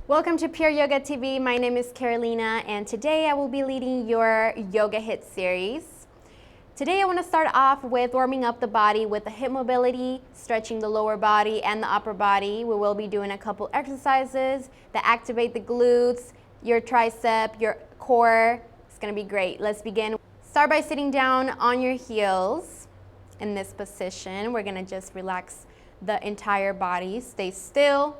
Welcome to Pure Yoga TV. My name is Carolina, and today I will be leading your Yoga HIIT series. Today I want to start off with warming up the body with the hip mobility, stretching the lower body and the upper body. We will be doing a couple exercises that activate the glutes, your tricep, your core. It's going to be great. Let's begin. Start by sitting down on your heels in this position. We're going to just relax the entire body. Stay still.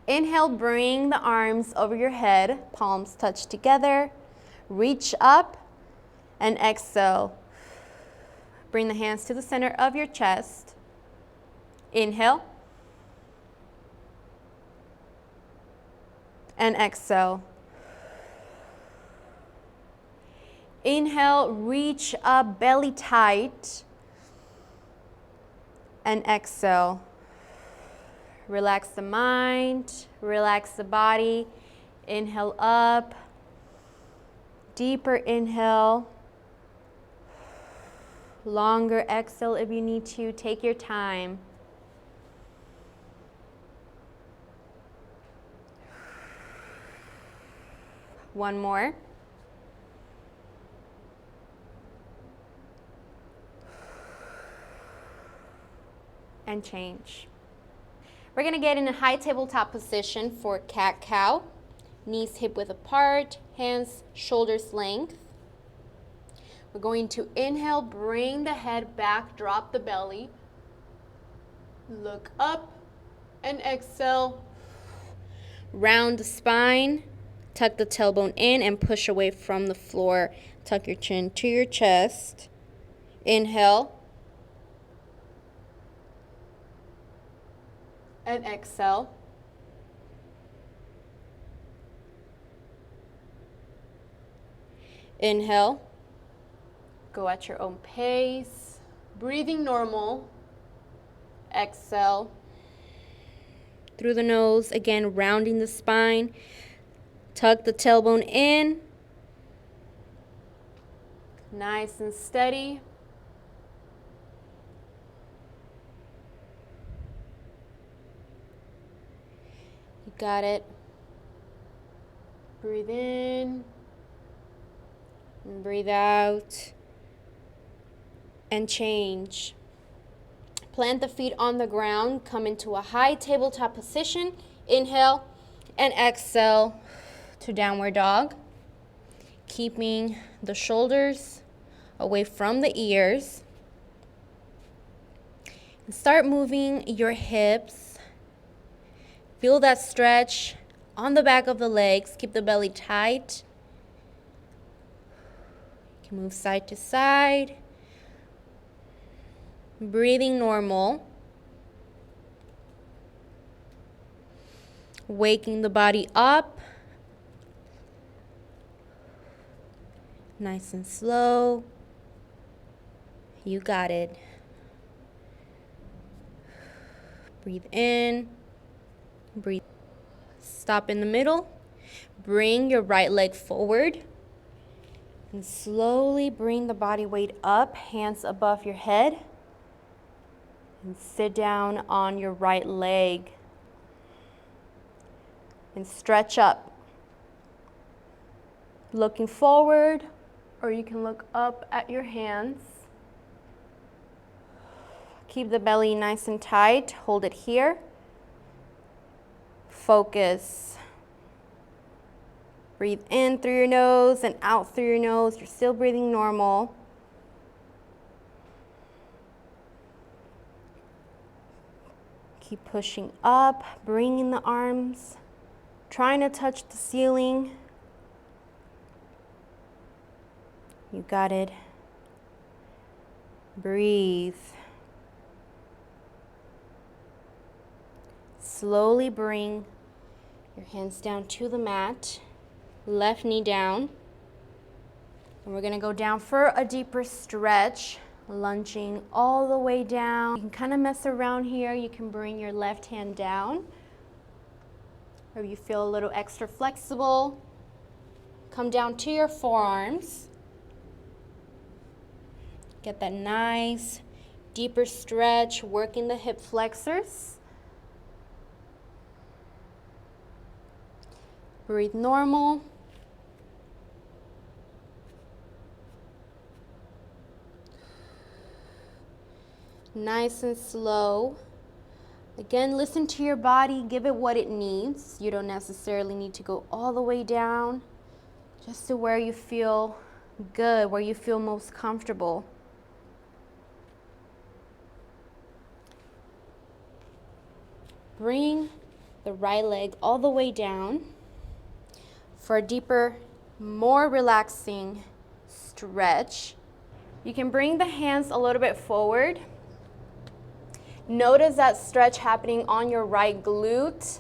Inhale, bring the arms over your head, palms touch together. Reach up and exhale. Bring the hands to the center of your chest. Inhale and exhale. Inhale, reach up, belly tight, and exhale. Relax the mind, relax the body. Inhale up, deeper inhale, longer exhale if you need to. Take your time. One more. And change. We're going to get in a high tabletop position for cat-cow. Knees hip-width apart, hands shoulders length. We're going to inhale, bring the head back, drop the belly. Look up and exhale. Round the spine, tuck the tailbone in and push away from the floor. Tuck your chin to your chest. Inhale. And exhale. Inhale. Go at your own pace. Breathing normal. Exhale. Through the nose, again, rounding the spine. Tuck the tailbone in. Nice and steady. Got it. Breathe in and breathe out and change. Plant the feet on the ground. Come into a high tabletop position. Inhale and exhale to downward dog. Keeping the shoulders away from the ears. And start moving your hips. Feel that stretch on the back of the legs. Keep the belly tight. You can move side to side. Breathing normal. Waking the body up. Nice and slow. You got it. Breathe in. Breathe. Stop in the middle. Bring your right leg forward. And slowly bring the body weight up, hands above your head. And sit down on your right leg. And stretch up. Looking forward, or you can look up at your hands. Keep the belly nice and tight. Hold it here. Focus. Breathe in through your nose and out through your nose. You're still breathing normal. Keep pushing up, bringing the arms, trying to touch the ceiling. You got it. Breathe. Slowly bring your hands down to the mat, left knee down. And we're going to go down for a deeper stretch, lunging all the way down. You can kind of mess around here. You can bring your left hand down. Or if you feel a little extra flexible, come down to your forearms. Get that nice deeper stretch, working the hip flexors. Breathe normal. Nice and slow. Again, listen to your body, give it what it needs. You don't necessarily need to go all the way down, just to where you feel good, where you feel most comfortable. Bring the right leg all the way down for a deeper, more relaxing stretch. You can bring the hands a little bit forward. Notice that stretch happening on your right glute.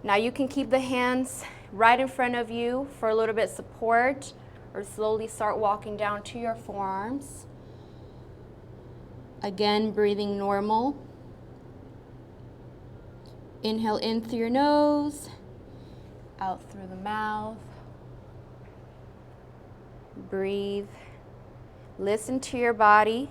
Now you can keep the hands right in front of you for a little bit support, or slowly start walking down to your forearms. Again, breathing normal. Inhale in through your nose, out through the mouth. Breathe. Listen to your body.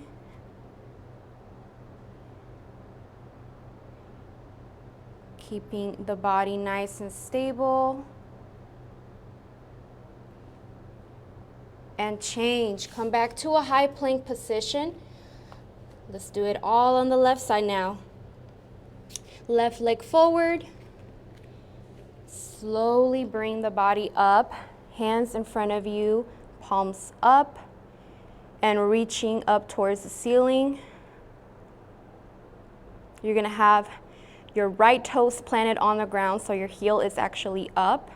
Keeping the body nice and stable. And change. Come back to a high plank position. Let's do it all on the left side now. Left leg forward. Slowly bring the body up. Hands in front of you, palms up, and reaching up towards the ceiling. You're gonna have your right toes planted on the ground, so your heel is actually up.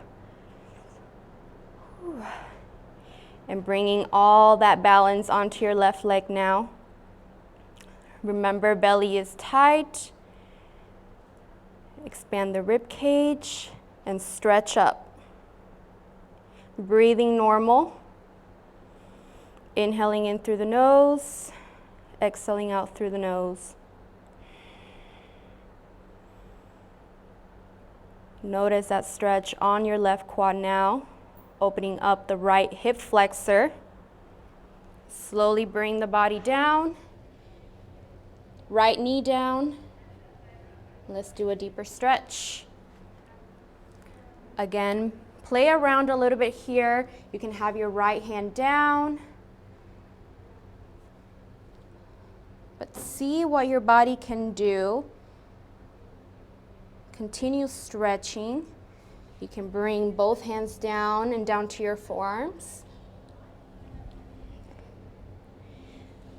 And bringing all that balance onto your left leg now. Remember, belly is tight. Expand the rib cage and stretch up. Breathing normal. Inhaling in through the nose, exhaling out through the nose. Notice that stretch on your left quad now. Opening up the right hip flexor. Slowly bring the body down. Right knee down. Let's do a deeper stretch. Again, play around a little bit here. You can have your right hand down. But see what your body can do. Continue stretching. You can bring both hands down and down to your forearms.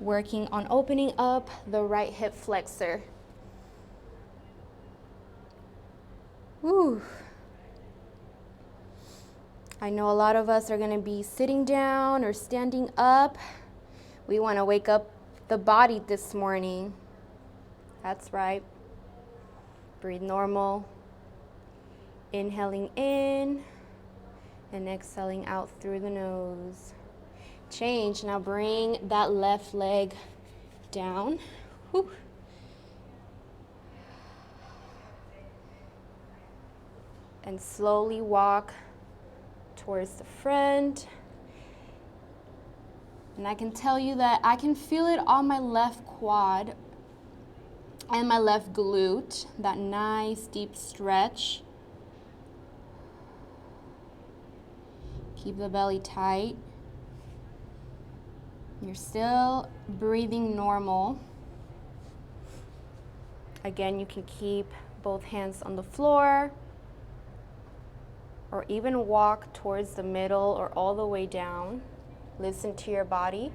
Working on opening up the right hip flexor. Whew. I know a lot of us are going to be sitting down or standing up. We want to wake up the body this morning. That's right. Breathe normal. Inhaling in and exhaling out through the nose. Change. Now bring that left leg down. Whew. And slowly walk towards the front. And I can tell you that I can feel it on my left quad and my left glute, that nice deep stretch. Keep the belly tight. You're still breathing normal. Again, you can keep both hands on the floor, or even walk towards the middle or all the way down. Listen to your body.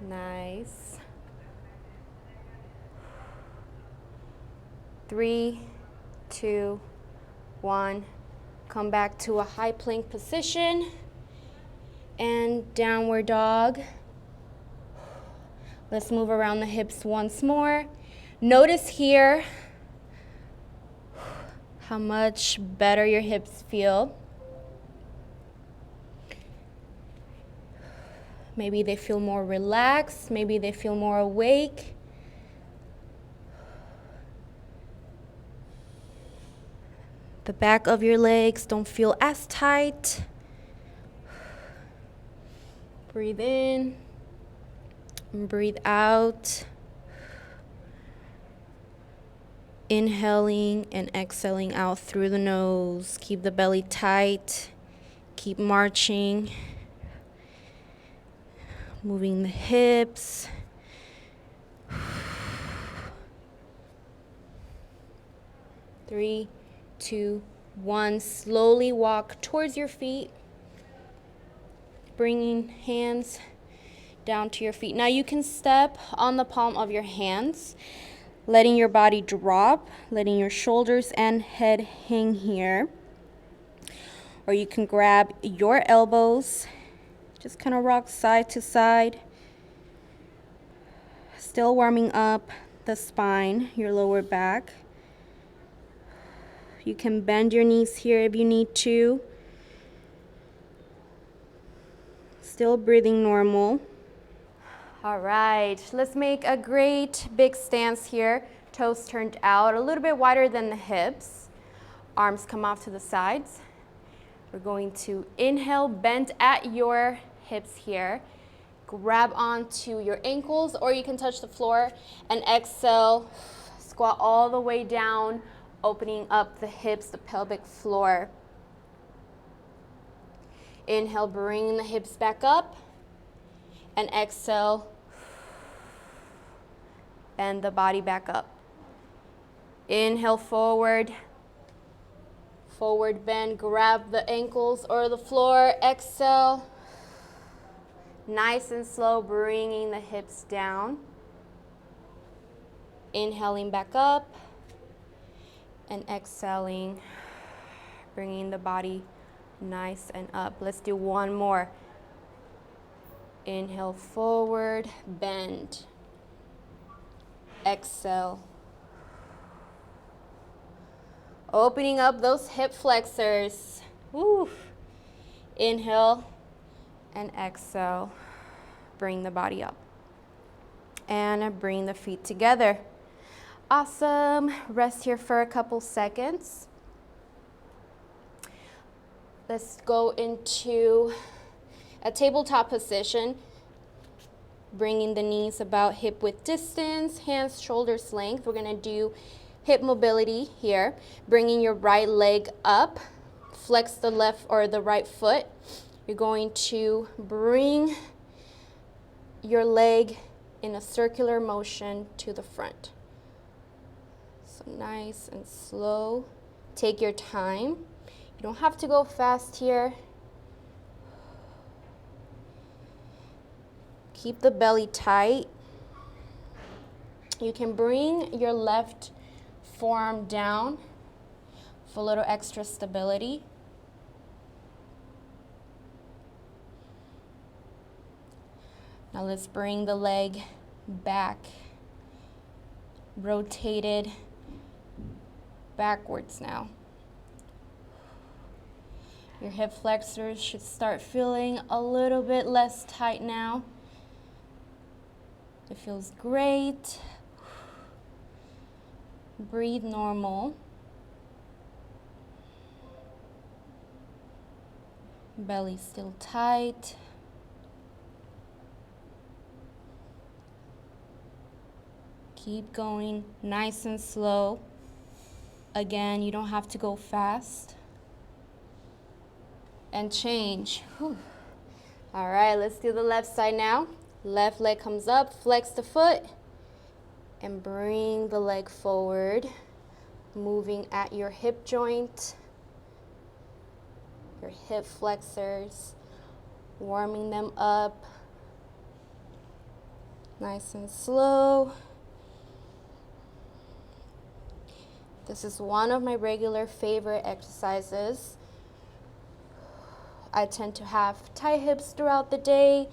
Nice. 3, 2, 1. Come back to a high plank position and downward dog. Let's move around the hips once more. Notice here how much better your hips feel. Maybe they feel more relaxed, maybe they feel more awake. The back of your legs don't feel as tight. Breathe in and breathe out. Inhaling and exhaling out through the nose. Keep the belly tight. Keep marching. Moving the hips. 3, 2, 1. Slowly walk towards your feet. Bringing hands down to your feet. Now you can step on the palm of your hands, letting your body drop, letting your shoulders and head hang here. Or you can grab your elbows, just kind of rock side to side. Still warming up the spine, your lower back. You can bend your knees here if you need to. Still breathing normal. All right, let's make a great big stance here. Toes turned out a little bit wider than the hips. Arms come off to the sides. We're going to inhale, bend at your hips here. Grab onto your ankles, or you can touch the floor, and exhale, squat all the way down, opening up the hips, the pelvic floor. Inhale, bring the hips back up, and exhale, bend the body back up. Inhale, forward, forward bend, grab the ankles or the floor, exhale. Nice and slow, bringing the hips down. Inhaling back up, and exhaling, bringing the body nice and up. Let's do one more. Inhale, forward, bend. Exhale. Opening up those hip flexors. Woo. Inhale and exhale. Bring the body up. And bring the feet together. Awesome. Rest here for a couple seconds. Let's go into a tabletop position. Bringing the knees about hip width distance, hands shoulders length. We're gonna do hip mobility here. Bringing your right leg up, flex the left or the right foot. You're going to bring your leg in a circular motion to the front. So nice and slow. Take your time. You don't have to go fast here. Keep the belly tight. You can bring your left forearm down for a little extra stability. Now let's bring the leg back, rotated backwards now. Your hip flexors should start feeling a little bit less tight now. It feels great. Breathe normal. Belly still tight. Keep going nice and slow. Again, you don't have to go fast. And change. Whew. All right, let's do the left side now. Left leg comes up, flex the foot, and bring the leg forward, moving at your hip joint, your hip flexors, warming them up, nice and slow. This is one of my regular favorite exercises. I tend to have tight hips throughout the day.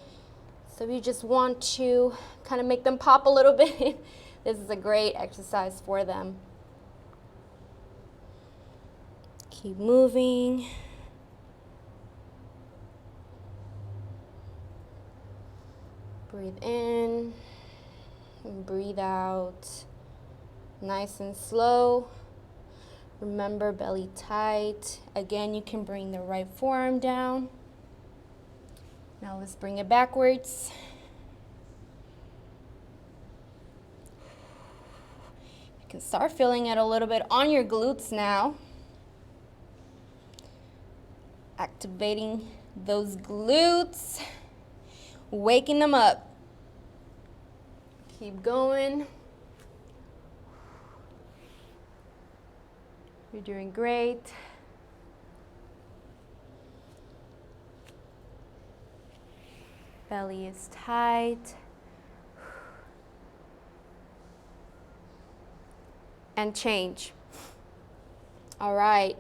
So if you just want to kind of make them pop a little bit, this is a great exercise for them. Keep moving. Breathe in and breathe out. Nice and slow. Remember, belly tight. Again, you can bring the right forearm down. Now let's bring it backwards. You You can start feeling it a little bit on your glutes now. Activating those glutes, waking them up. Keep going. You're doing great. Belly is tight. And change. All right.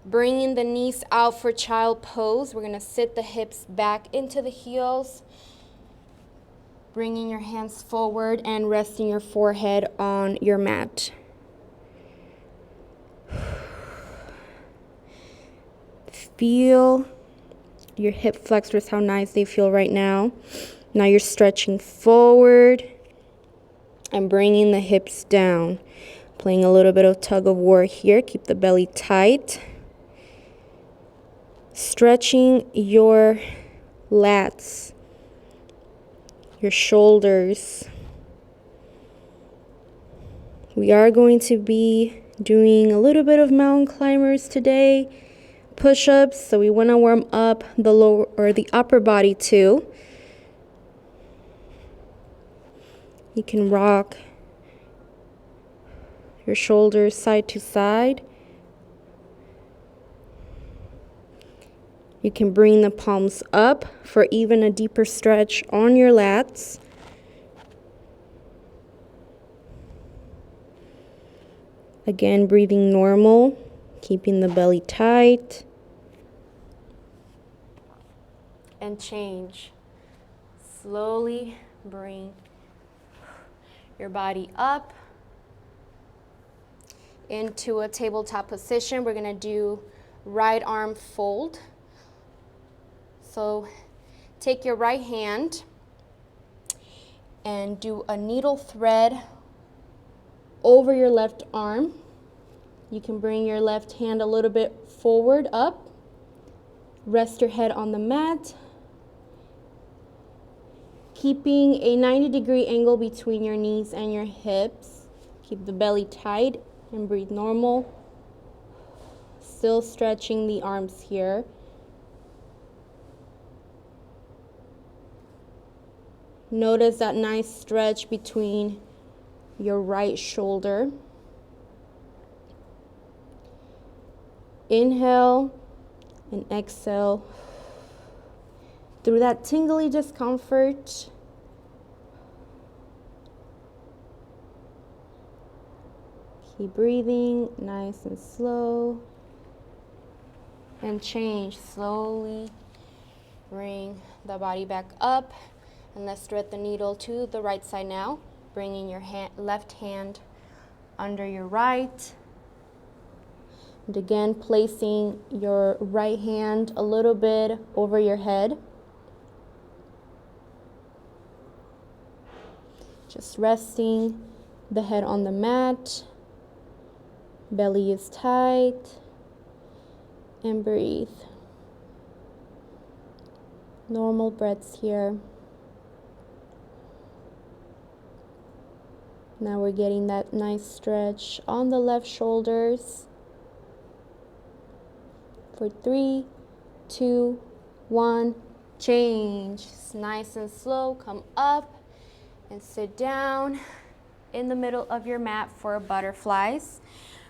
Bringing the knees out for child pose. We're going to sit the hips back into the heels. Bringing your hands forward and resting your forehead on your mat. Feel your hip flexors, how nice they feel right now. Now you're stretching forward and bringing the hips down. Playing a little bit of tug of war here. Keep the belly tight. Stretching your lats, your shoulders. We are going to be doing a little bit of mountain climbers today. Push-ups, so we want to warm up the lower or the upper body too. You can rock your shoulders side to side. You can bring the palms up for even a deeper stretch on your lats. Again, breathing normal, keeping the belly tight. And change. Slowly bring your body up into a tabletop position. We're going to do right arm fold. So take your right hand and do a needle thread over your left arm. You can bring your left hand a little bit forward up. Rest your head on the mat. Keeping a 90-degree angle between your knees and your hips. Keep the belly tight and breathe normal. Still stretching the arms here. Notice that nice stretch between your right shoulder. Inhale and exhale through that tingly discomfort. Keep breathing nice and slow. And change slowly. Bring the body back up. And let's thread the needle to the right side now. Bringing your left hand under your right. And again, placing your right hand a little bit over your head. Just resting the head on the mat. Belly is tight. And breathe. Normal breaths here. Now we're getting that nice stretch on the left shoulders. For 3, 2, 1, change. It's nice and slow. Come up and sit down in the middle of your mat for butterflies.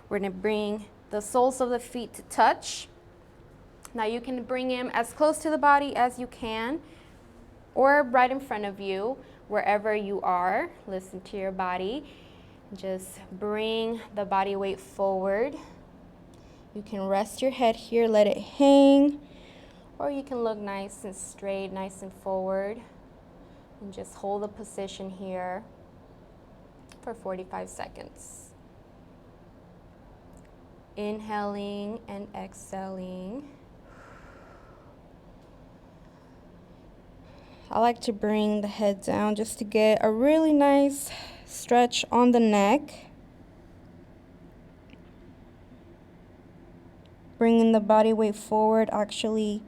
We're going to bring the soles of the feet to touch. Now you can bring them as close to the body as you can, or right in front of you, wherever you are. Listen to your body. Just bring the body weight forward. You can rest your head here, let it hang, or you can look nice and straight, nice and forward, and just hold the position here for 45 seconds. Inhaling and exhaling. I like to bring the head down just to get a really nice stretch on the neck. Bringing the body weight forward actually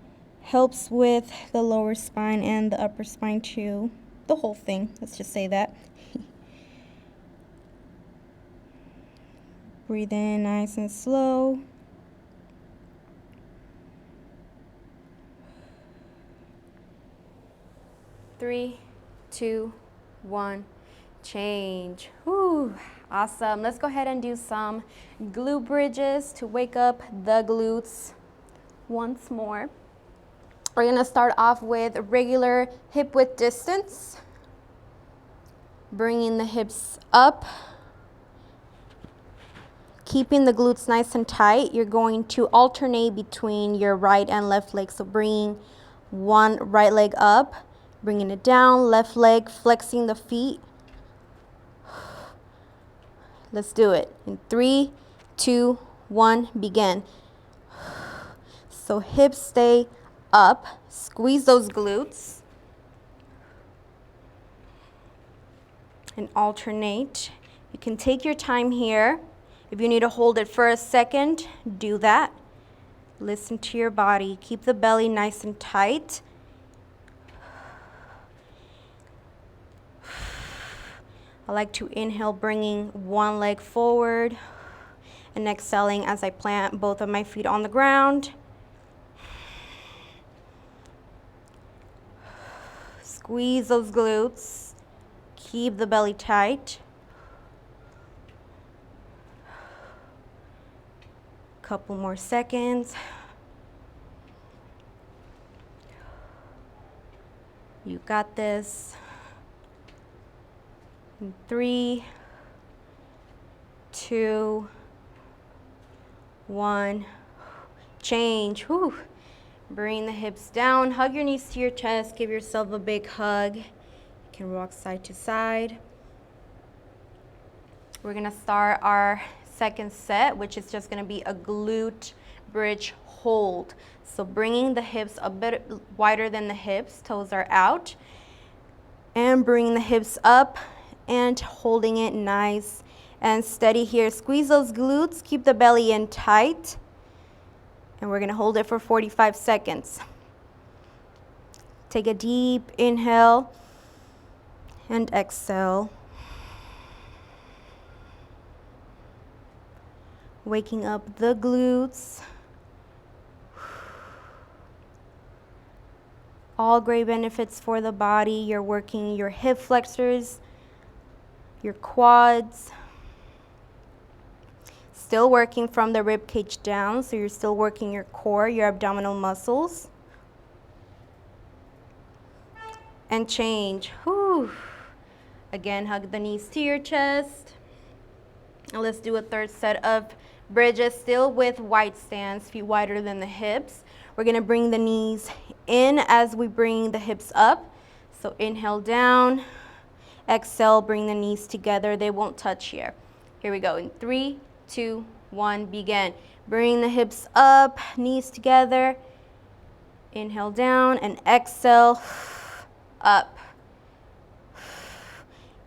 helps with the lower spine and the upper spine too. The whole thing, let's just say that. Breathe in nice and slow. Three, two, one, change. Whew, awesome. Let's go ahead and do some glute bridges to wake up the glutes once more. We're gonna start off with regular hip width distance. Bringing the hips up. Keeping the glutes nice and tight. You're going to alternate between your right and left leg. So bringing one right leg up, bringing it down, left leg, flexing the feet. Let's do it. In 3, 2, 1, begin. So hips stay up, squeeze those glutes, and alternate. You can take your time here. If you need to hold it for a second, do that. Listen to your body. Keep the belly nice and tight. I like to inhale, bringing one leg forward, and exhaling as I plant both of my feet on the ground. Squeeze those glutes. Keep the belly tight. Couple more seconds. You got this. In 3, 2, 1. Change. Whew. Bring the hips down. Hug your knees to your chest. Give yourself a big hug. You can rock side to side. We're gonna start our second set, which is just gonna be a glute bridge hold. So bringing the hips a bit wider than the hips, toes are out, and bringing the hips up and holding it nice and steady here. Squeeze those glutes, keep the belly in tight, and we're gonna hold it for 45 seconds. Take a deep inhale and exhale. Waking up the glutes. All great benefits for the body. You're working your hip flexors, your quads. Still working from the rib cage down, so you're still working your core, your abdominal muscles. And change. Whew. Again, hug the knees to your chest. And let's do a third set of bridges, still with wide stance, feet wider than the hips. We're gonna bring the knees in as we bring the hips up. So inhale down, exhale, bring the knees together. They won't touch here. Here we go. In 3, 2, 1, begin. Bring the hips up, knees together. Inhale down and exhale, up.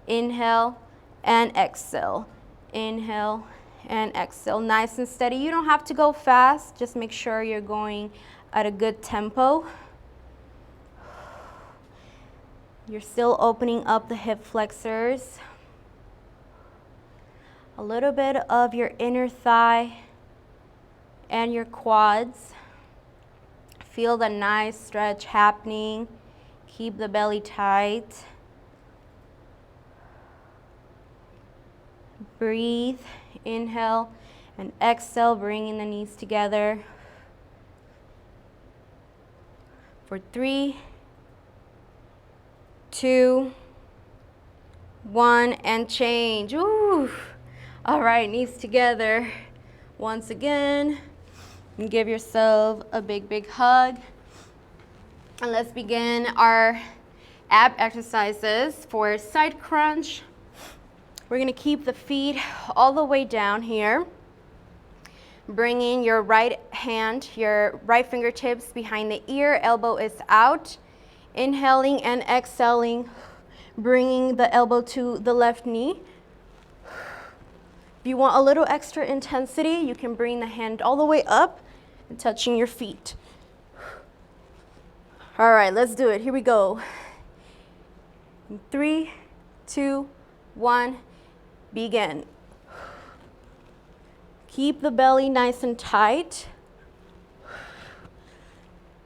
Inhale and exhale. Inhale and exhale. Nice and steady. You don't have to go fast. Just make sure you're going at a good tempo. You're still opening up the hip flexors. A little bit of your inner thigh and your quads. Feel the nice stretch happening. Keep the belly tight. Breathe, inhale and exhale, bringing the knees together. For 3, 2, 1, and change. Ooh. All right, knees together. Once again, and give yourself a big, big hug. And let's begin our ab exercises. For side crunch, we're gonna keep the feet all the way down here. Bringing your right hand, your right fingertips behind the ear, elbow is out. Inhaling and exhaling, bringing the elbow to the left knee. If you want a little extra intensity, you can bring the hand all the way up and touching your feet. All right, let's do it. Here we go. 3, 2, 1, begin. Keep the belly nice and tight.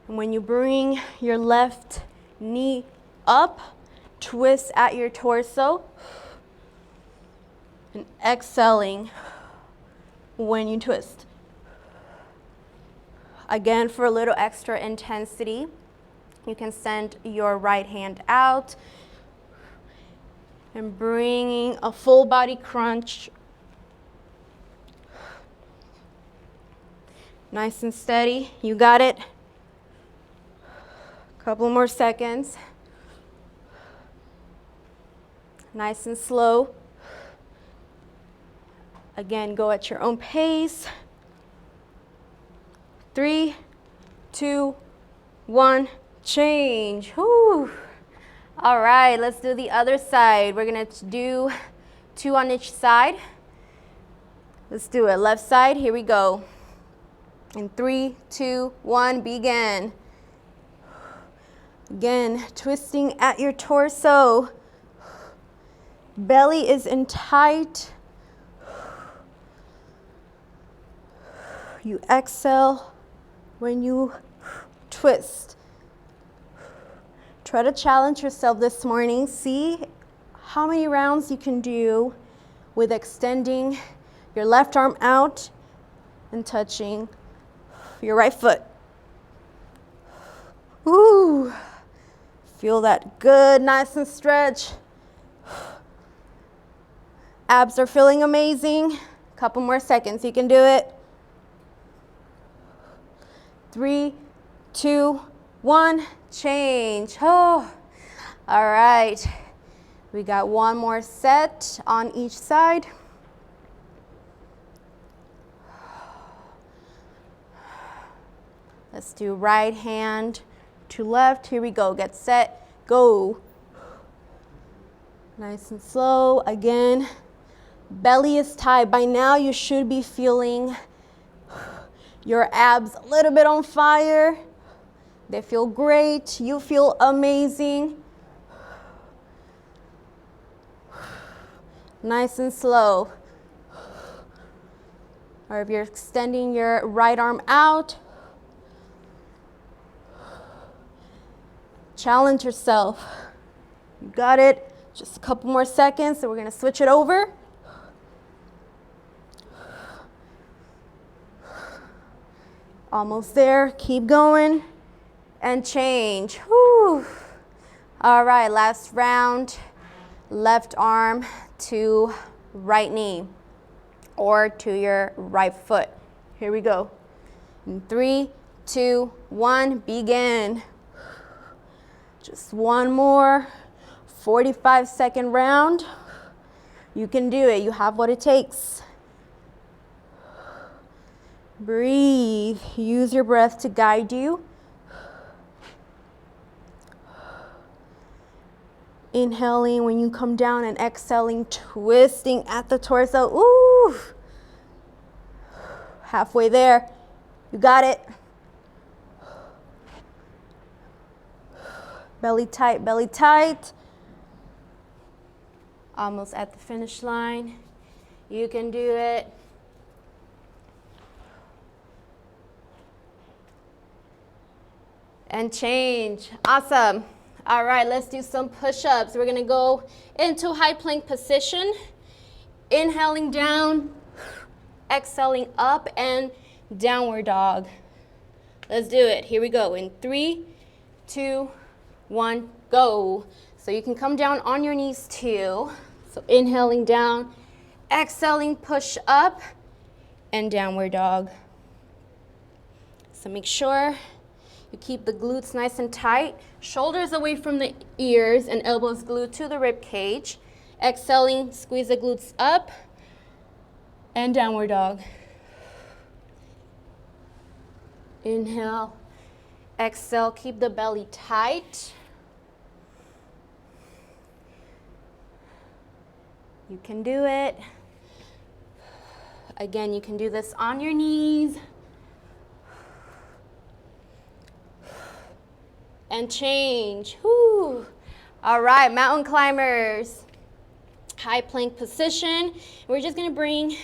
And when you bring your left knee up, twist at your torso. And exhaling when you twist. Again, for a little extra intensity, you can send your right hand out and bringing a full body crunch. Nice and steady. You got it. Couple more seconds. Nice and slow. Again, go at your own pace. 3, 2, 1, change. Whew. All right, let's do the other side. We're gonna do 2 on each side. Let's do it. Left side, here we go. In 3, 2, 1, begin. Again, twisting at your torso. Belly is in tight. You exhale when you twist. Try to challenge yourself this morning. See how many rounds you can do with extending your left arm out and touching your right foot. Ooh, feel that good, nice and stretch. Abs are feeling amazing. Couple more seconds, you can do it. 3, 2, 1, change. Oh, all right. We got one more set on each side. Let's do right hand to left. Here we go. Get set, go. Nice and slow. Again, belly is tight. By now you should be feeling your abs a little bit on fire. They feel great. You feel amazing. Nice and slow. Or if you're extending your right arm out, challenge yourself. You got it. Just a couple more seconds, so we're gonna switch it over. Almost there, keep going, and change. Whew. All right, last round. Left arm to right knee, or to your right foot. Here we go. In 3, 2, 1, begin. Just one more 45-second round. You can do it, you have what it takes. Breathe, use your breath to guide you. Inhaling when you come down and exhaling, twisting at the torso. Ooh! Halfway there, you got it. Belly tight, belly tight. Almost at the finish line. You can do it. And change. Awesome. All right, let's do some push-ups. We're gonna go into high plank position. Inhaling down, exhaling up, and downward dog. Let's do it. Here we go. In 3, 2, 1, go. So you can come down on your knees too. So inhaling down, exhaling, push up, and downward dog. So make sure you keep the glutes nice and tight, shoulders away from the ears and elbows glued to the rib cage. Exhaling, squeeze the glutes up, and downward dog. Inhale, exhale, keep the belly tight. You can do it. Again, you can do this on your knees. And change. Whew. All right, mountain climbers. High plank position. We're just gonna bring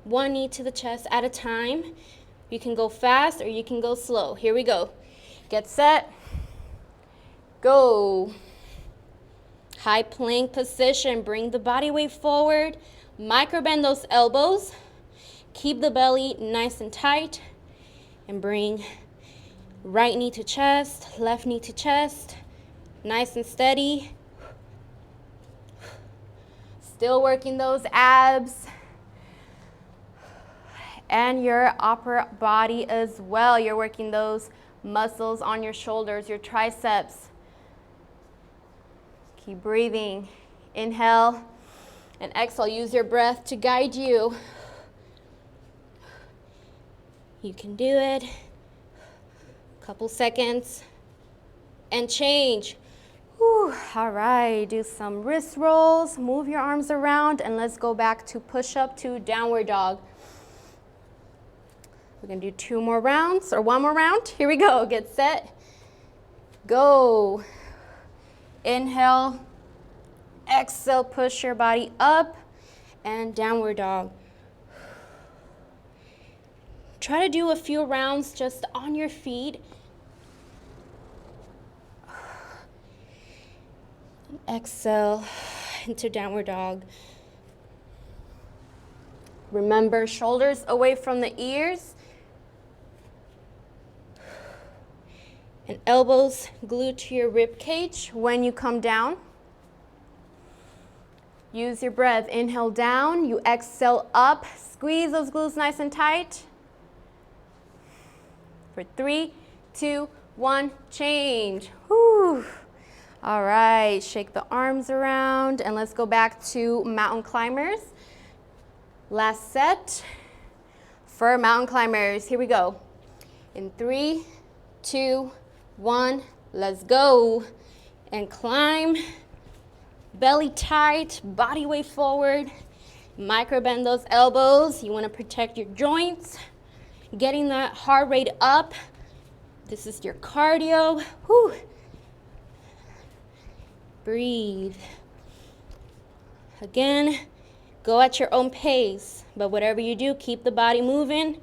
One knee to the chest at a time. You can go fast or you can go slow. Here we go. Get set. Go. High plank position. Bring the body weight forward. Micro bend those elbows. Keep the belly nice and tight. And bring right knee to chest, left knee to chest. Nice and steady. Still working those abs. And your upper body as well. You're working those muscles on your shoulders, your triceps. Keep breathing. Inhale and exhale. Use your breath to guide you. You can do it. Couple seconds. And change. Whew. All right, do some wrist rolls. Move your arms around and let's go back to push-up to downward dog. We're gonna do 2 more rounds or 1 more round. Here we go, get set, go. Inhale, exhale, push your body up and downward dog. Try to do a few rounds just on your feet. Exhale into downward dog. Remember, shoulders away from the ears. And elbows glued to your rib cage when you come down. Use your breath. Inhale down, you exhale up. Squeeze those glutes nice and tight. For 3, 2, 1, change. Whew. All right, shake the arms around and let's go back to mountain climbers. Last set for mountain climbers. Here we go. In 3, 2, 1, let's go. And climb, belly tight, body weight forward. Micro bend those elbows. You want to protect your joints. Getting that heart rate up. This is your cardio. Whew. Breathe. Again, go at your own pace, but whatever you do, keep the body moving.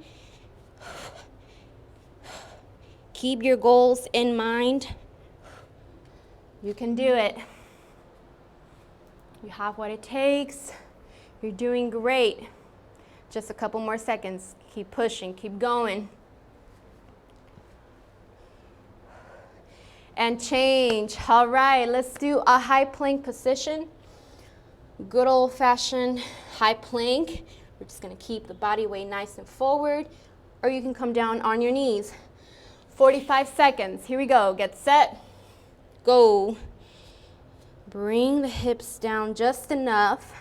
Keep your goals in mind. You can do it. You have what it takes. You're doing great. Just a couple more seconds. Keep pushing, keep going. And change. All right, let's do a high plank position. Good old-fashioned high plank. We're just gonna keep the body weight nice and forward, or you can come down on your knees. 45 seconds. Here we go. Get set. Go. Bring the hips down just enough,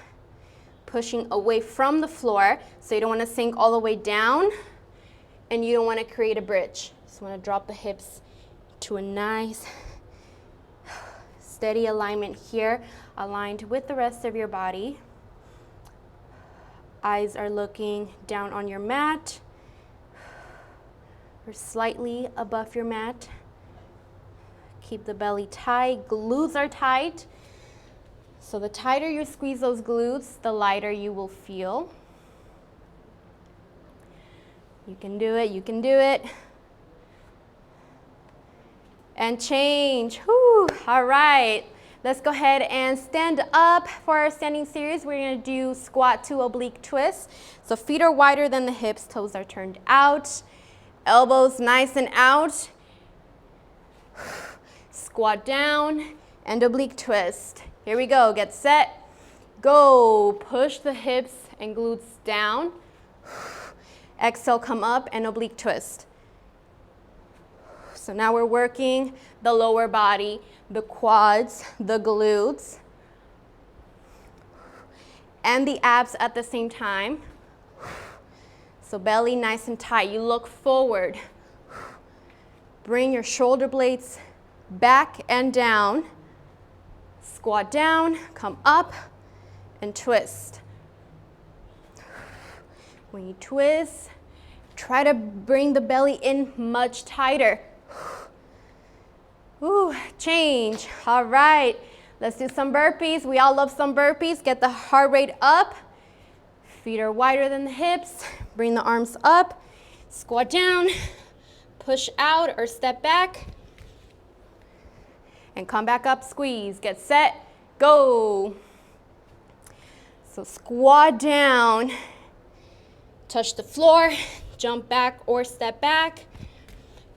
pushing away from the floor, so you don't want to sink all the way down, and you don't want to create a bridge. Just want to drop the hips to a nice, steady alignment here, aligned with the rest of your body. Eyes are looking down on your mat, or slightly above your mat. Keep the belly tight, glutes are tight. So the tighter you squeeze those glutes, the lighter you will feel. You can do it, you can do it. And change. Whew. All right, let's go ahead and stand up for our standing series. We're gonna do squat to oblique twist. So feet are wider than the hips, toes are turned out. Elbows nice and out. Squat down and oblique twist. Here we go, get set, go. Push the hips and glutes down. Exhale, come up and oblique twist. So now we're working the lower body, the quads, the glutes, and the abs at the same time. So belly nice and tight, you look forward. Bring your shoulder blades back and down. Squat down, come up, and twist. When you twist, try to bring the belly in much tighter. Ooh, change. All right, let's do some burpees. We all love some burpees. Get the heart rate up. Feet are wider than the hips. Bring the arms up. Squat down. Push out or step back. And come back up, squeeze. Get set, go. So squat down. Touch the floor. Jump back or step back.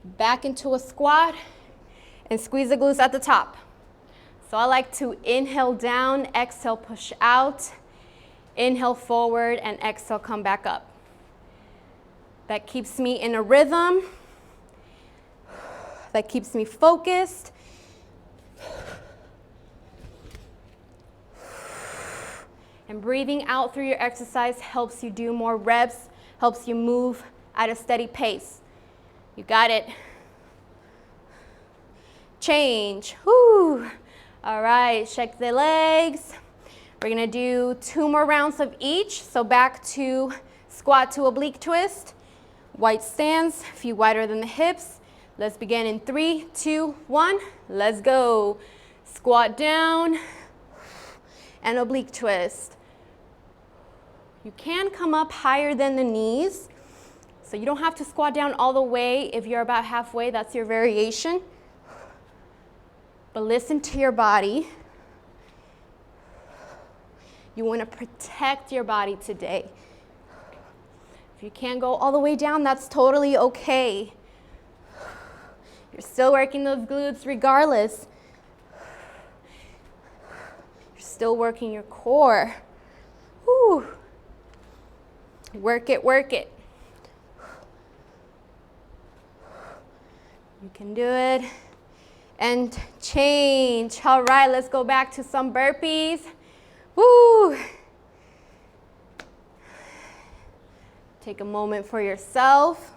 Back into a squat. And squeeze the glutes at the top. So I like to inhale down, exhale, push out. Inhale forward and exhale, come back up. That keeps me in a rhythm. That keeps me focused. And breathing out through your exercise helps you do more reps, helps you move at a steady pace. You got it. Change. Woo. All right, shake the legs. We're gonna do 2 more rounds of each. So back to squat to oblique twist. Wide stance, feet wider than the hips. Let's begin in 3, 2, 1. Let's go. Squat down and oblique twist. You can come up higher than the knees. So you don't have to squat down all the way. If you're about halfway, that's your variation. But listen to your body. You want to protect your body today. If you can't go all the way down, that's totally okay. You're still working those glutes regardless. You're still working your core. Whew. Work it, work it. You can do it. And change. All right, let's go back to some burpees. Woo! Take a moment for yourself.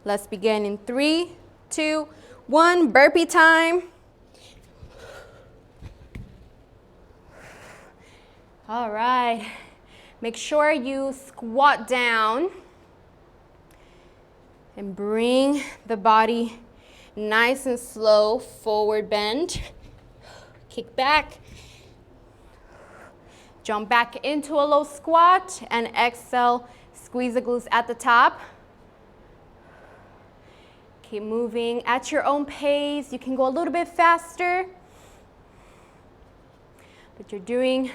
Let's begin in 3, 2, 1. Burpee time. All right. Make sure you squat down and bring the body nice and slow, forward bend. Kick back. Jump back into a low squat and exhale, squeeze the glutes at the top. Keep moving at your own pace. You can go a little bit faster, but you're doing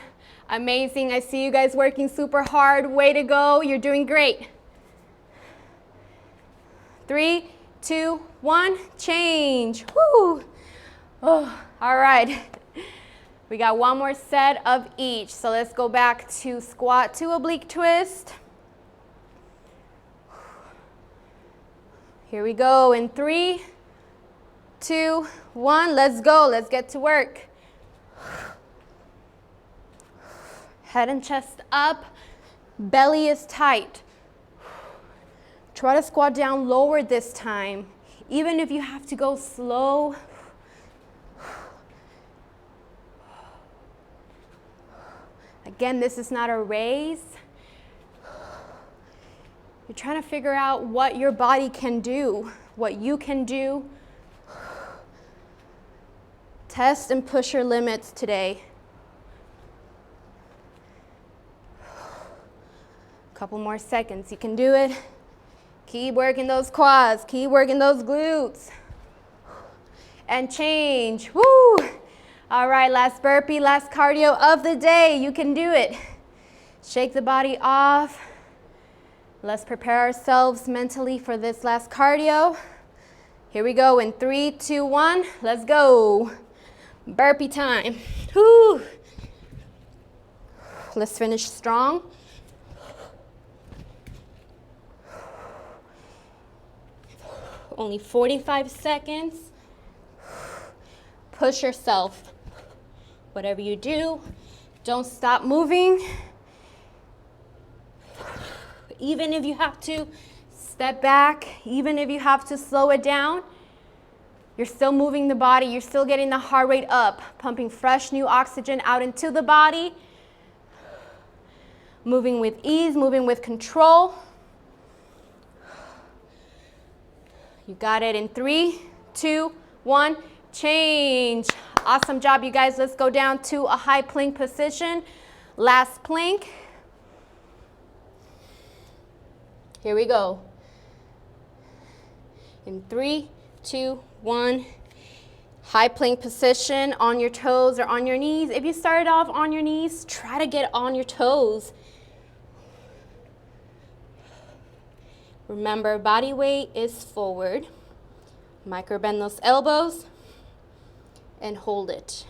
amazing. I see you guys working super hard. Way to go. You're doing great. 3, 2, 1, change. Woo! Oh, all right. We got 1 more set of each. So let's go back to squat to oblique twist. Here we go in 3, 2, 1. Let's go. Let's get to work. Head and chest up. Belly is tight. Try to squat down lower this time. Even if you have to go slow. Again, this is not a race. You're trying to figure out what your body can do, what you can do. Test and push your limits today. Couple more seconds, you can do it. Keep working those quads, keep working those glutes. And change, woo! All right, last burpee, last cardio of the day. You can do it. Shake the body off. Let's prepare ourselves mentally for this last cardio. Here we go in 3, 2, 1. Let's go. Burpee time. Woo! Let's finish strong. Only 45 seconds. Push yourself. Whatever you do, don't stop moving. Even if you have to step back, even if you have to slow it down, you're still moving the body, you're still getting the heart rate up, pumping fresh new oxygen out into the body. Moving with ease, moving with control. You got it in 3, 2, 1, change. Awesome job, you guys. Let's go down to a high plank position. Last plank. Here we go. In 3, 2, 1. High plank position on your toes or on your knees. If you started off on your knees, try to get on your toes. Remember, body weight is forward. Micro bend those elbows and hold it.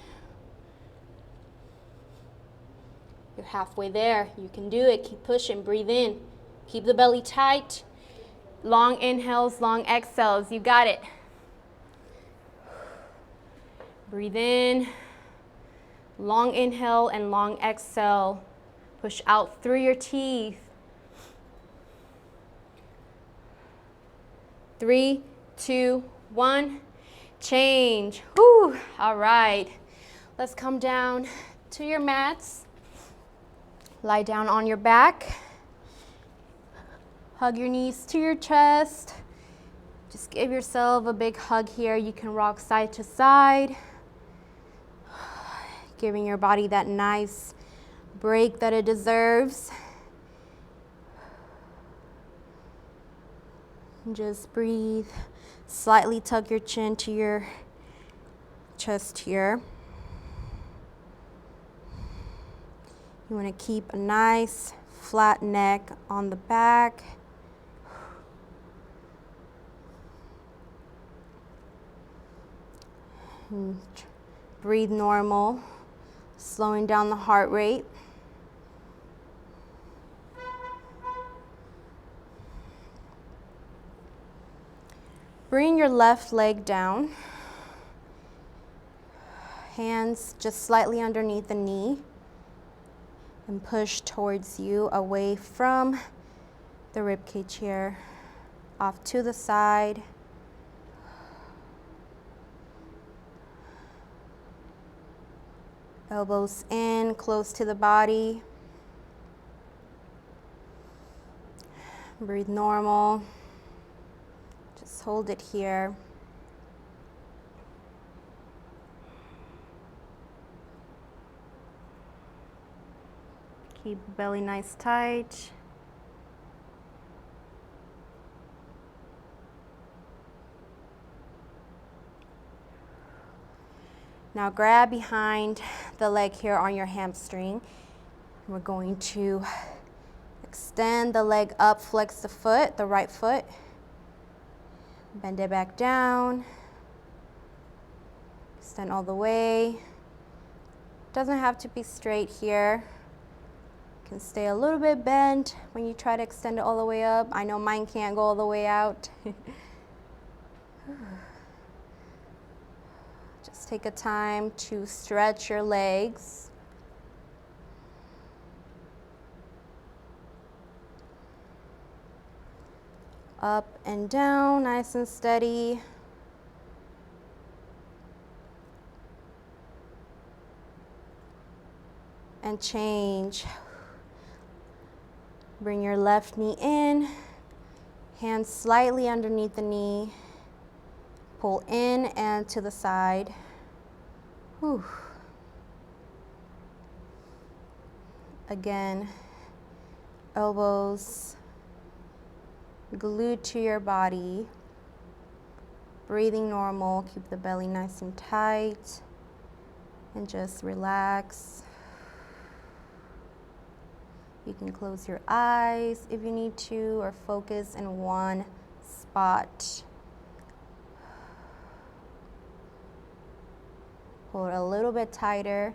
You're halfway there. You can do it. Keep pushing. Breathe in. Keep the belly tight. Long inhales, long exhales. You got it. Breathe in. Long inhale and long exhale. Push out through your teeth. 3, 2, 1. Change. Whew. All right. Let's come down to your mats. Lie down on your back. Hug your knees to your chest. Just give yourself a big hug here. You can rock side to side. Giving your body that nice break that it deserves. Just breathe. Slightly tuck your chin to your chest here. You want to keep a nice flat neck on the back. And breathe normal, slowing down the heart rate. Bring your left leg down. Hands just slightly underneath the knee. And push towards you, away from the rib cage here. Off to the side. Elbows in, close to the body. Breathe normal. Just hold it here. Keep the belly nice tight. Now grab behind the leg here on your hamstring. We're going to extend the leg up, flex the foot, the right foot. Bend it back down. Extend all the way. Doesn't have to be straight here. Can stay a little bit bent when you try to extend it all the way up. I know mine can't go all the way out. Just take a time to stretch your legs. Up and down, nice and steady. And change. Bring your left knee in, hands slightly underneath the knee. Pull in and to the side. Whew. Again, elbows glued to your body. Breathing normal, keep the belly nice and tight. And just relax. You can close your eyes if you need to, or focus in one spot. Pull it a little bit tighter.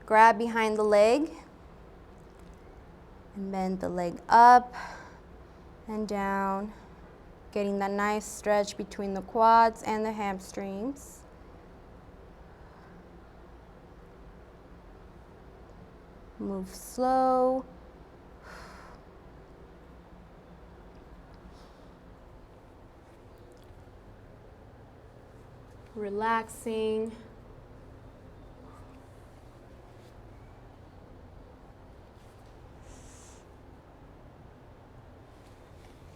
Grab behind the leg and bend the leg up and down, getting that nice stretch between the quads and the hamstrings. Move slow. Relaxing.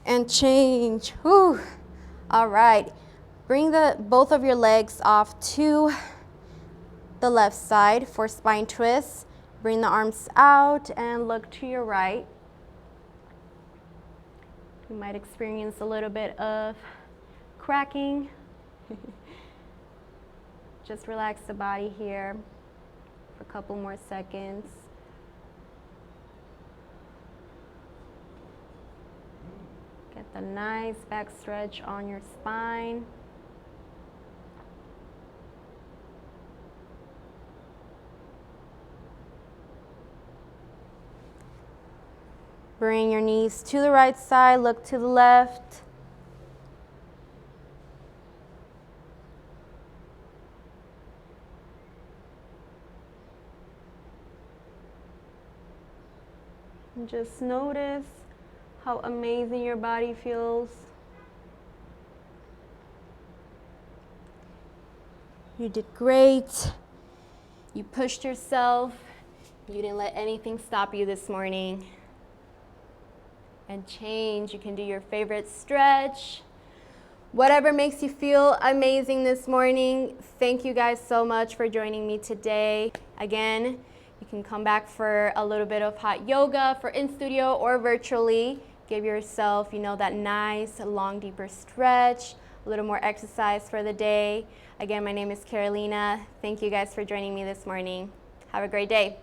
And change. Whew. All right. Bring both of your legs off to the left side for spine twists. Bring the arms out and look to your right. You might experience a little bit of cracking. Just relax the body here for a couple more seconds. Get the nice back stretch on your spine. Bring your knees to the right side, look to the left. And just notice how amazing your body feels. You did great. You pushed yourself. You didn't let anything stop you this morning. And change. You can do your favorite stretch. Whatever makes you feel amazing this morning. Thank you guys so much for joining me today. Again, you can come back for a little bit of hot yoga for in studio or virtually. Give yourself, that nice, long, deeper stretch, a little more exercise for the day. Again, my name is Carolina. Thank you guys for joining me this morning. Have a great day.